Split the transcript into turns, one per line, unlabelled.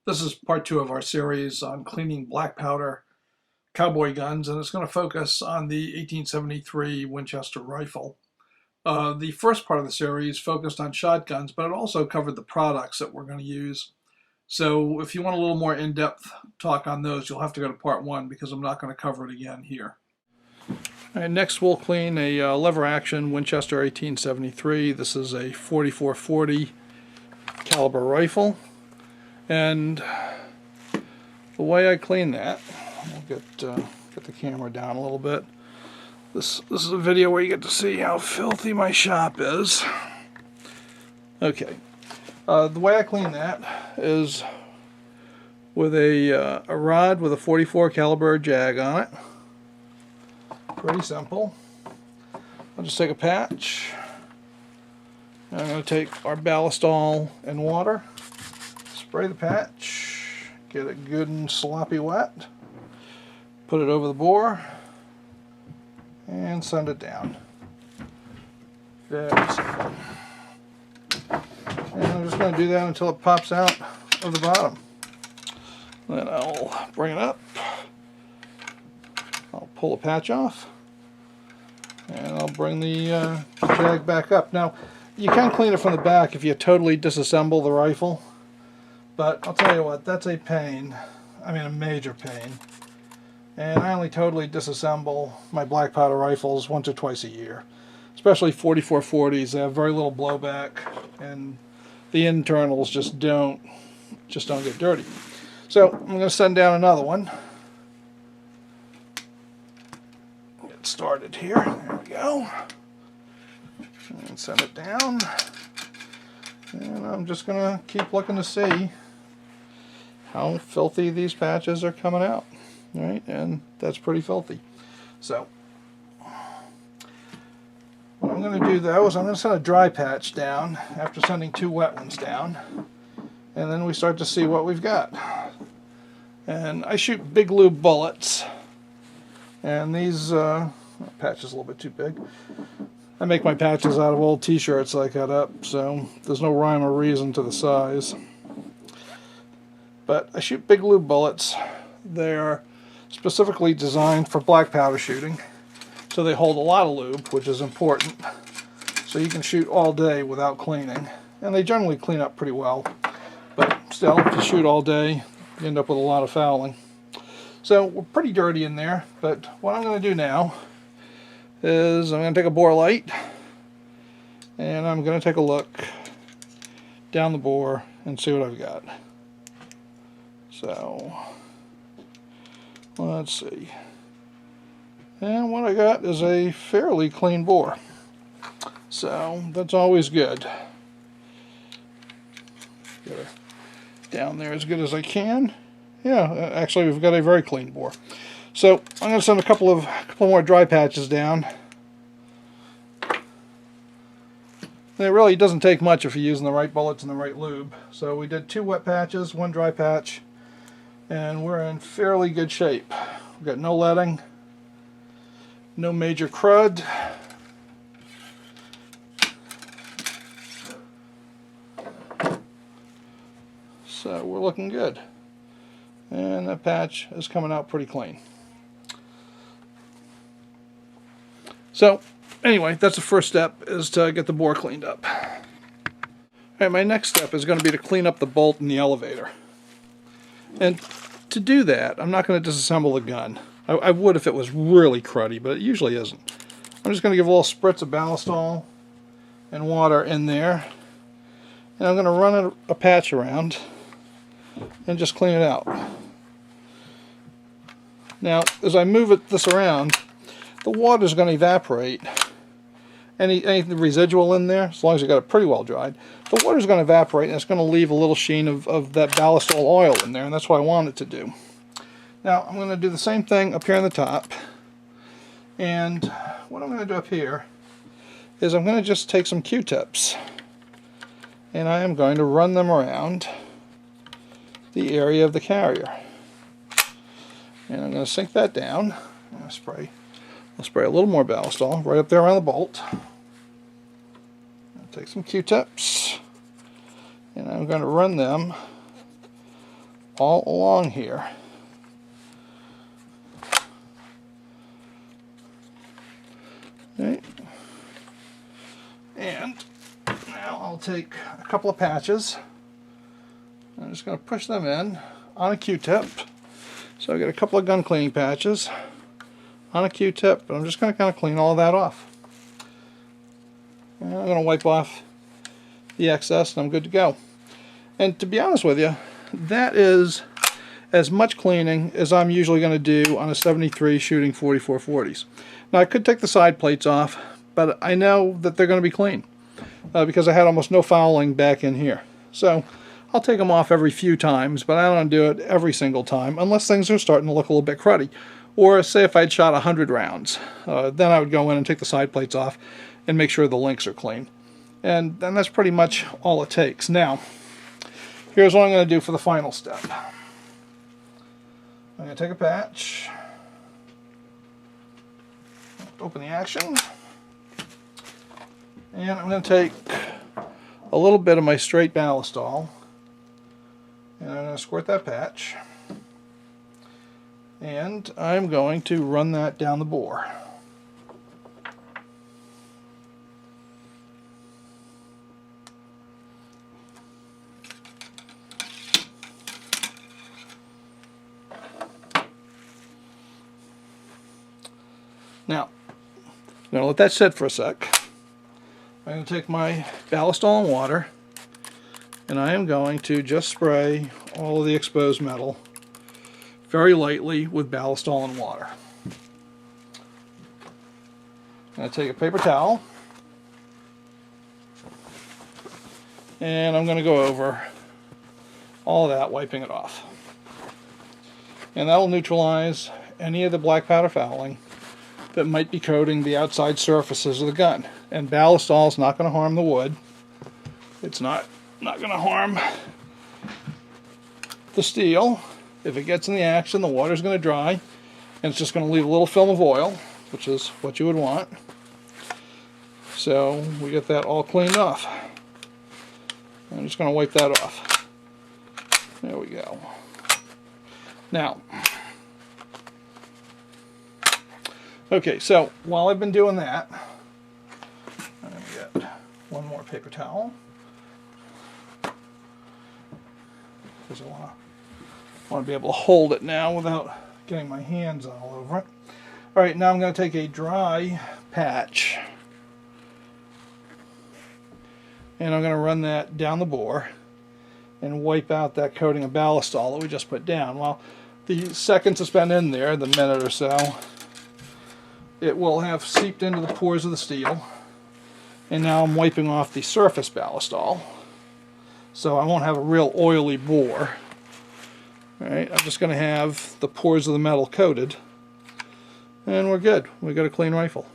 This is part 2 of our series on cleaning black powder cowboy guns, and it's going to focus on the 1873 Winchester rifle. The first part of the series focused on shotguns, but it also covered the products that we're going to use. So if you want a little more in-depth talk on those, you'll have to go to part 1 because I'm not going to cover it again here. All right, next we'll clean a lever action Winchester 1873. This is a 4440 caliber rifle. And the way I clean that, I'll get the camera down a little bit. This is a video where you get to see how filthy my shop is. Okay, the way I clean that is with a rod with a 44 caliber jag on it. Pretty simple. I'll just take a patch. I'm going to take our ballast and water. Spray the patch, get it good and sloppy wet, put it over the bore, and send it down. Very simple. And I'm just going to do that until it pops out of the bottom. Then I'll bring it up, I'll pull the patch off, and I'll bring the jag back up. Now, you can clean it from the back if you totally disassemble the rifle. But I'll tell you what, that's a pain. I mean, a major pain. And I only totally disassemble my black powder rifles once or twice a year. Especially 4440s, they have very little blowback, and the internals just don't get dirty. So I'm going to send down another one. Get started here. There we go. And send it down. And I'm just going to keep looking to see how filthy these patches are coming out. Right, and that's pretty filthy. So what I'm going to do though is I'm going to send a dry patch down after sending 2 wet ones down, and then we start to see what we've got. And I shoot big lube bullets, and these patch is a little bit too big. I make my patches out of old t-shirts I cut up, so there's no rhyme or reason to the size. But I shoot big lube bullets. They're specifically designed for black powder shooting, so they hold a lot of lube, which is important. So you can shoot all day without cleaning, and they generally clean up pretty well. But still, if you shoot all day, you end up with a lot of fouling. So we're pretty dirty in there, but what I'm going to do now is I'm going to take a bore light, and I'm going to take a look down the bore and see what I've got. So let's see, and what I got is a fairly clean bore, so that's always good. Get her down there as good as I can. Yeah, actually we've got a very clean bore. So I'm going to send a couple more dry patches down. And it really doesn't take much if you're using the right bullets and the right lube. So we did 2 wet patches, 1 dry patch, and we're in fairly good shape. We've got no leading, no major crud. So we're looking good. And that patch is coming out pretty clean. So anyway, that's the first step, is to get the bore cleaned up. Alright, my next step is going to be to clean up the bolt in the elevator. And to do that, I'm not going to disassemble the gun. I would if it was really cruddy, but it usually isn't. I'm just going to give a little spritz of ballast and water in there. And I'm going to run a patch around and just clean it out. Now, as I move this around, the water is going to evaporate. Any residual in there, as long as you got it pretty well dried, the water is going to evaporate, and it's going to leave a little sheen of that ballast oil in there, and that's what I want it to do. Now, I'm going to do the same thing up here on the top, and what I'm going to do up here is I'm going to just take some Q-tips, and I am going to run them around the area of the carrier. And I'm going to sink that down. I'll spray a little more ballast right up there around the bolt. I'll take some Q-tips, and I'm going to run them all along here. Okay. And now I'll take a couple of patches. I'm just going to push them in on a Q-tip. So I get a couple of gun cleaning patches on a Q-tip, but I'm just going to kind of clean all of that off. And I'm going to wipe off the excess and I'm good to go. And to be honest with you, that is as much cleaning as I'm usually going to do on a 73 shooting 44-40s. Now I could take the side plates off, but I know that they're going to be clean because I had almost no fouling back in here. So I'll take them off every few times, but I don't do it every single time unless things are starting to look a little bit cruddy. Or say if I'd shot 100 rounds, then I would go in and take the side plates off and make sure the links are clean. And then that's pretty much all it takes. Now, here's what I'm going to do for the final step. I'm going to take a patch, open the action, and I'm going to take a little bit of my straight ballast and I'm going to squirt that patch, and I'm going to run that down the bore. Now, I'm going to let that sit for a sec. I'm going to take my ballast and water, and I am going to just spray all of the exposed metal very lightly with ballast and water. I'm going to take a paper towel, and I'm going to go over all of that, wiping it off. And that will neutralize any of the black powder fouling that might be coating the outside surfaces of the gun. And ballast is not going to harm the wood. It's not going to harm the steel. If it gets in the action, the water's going to dry, and it's just going to leave a little film of oil, which is what you would want. So we get that all cleaned off. I'm just going to wipe that off. There we go. Now, okay, so while I've been doing that, I'm going to get one more paper towel, because I want to be able to hold it now without getting my hands all over it. Alright, now I'm going to take a dry patch, and I'm going to run that down the bore and wipe out that coating of ballast that we just put down. Well, the seconds it's been in there, the minute or so, it will have seeped into the pores of the steel, and now I'm wiping off the surface ballast so I won't have a real oily bore. Alright, I'm just going to have the pores of the metal coated, and we're good. We've got a clean rifle.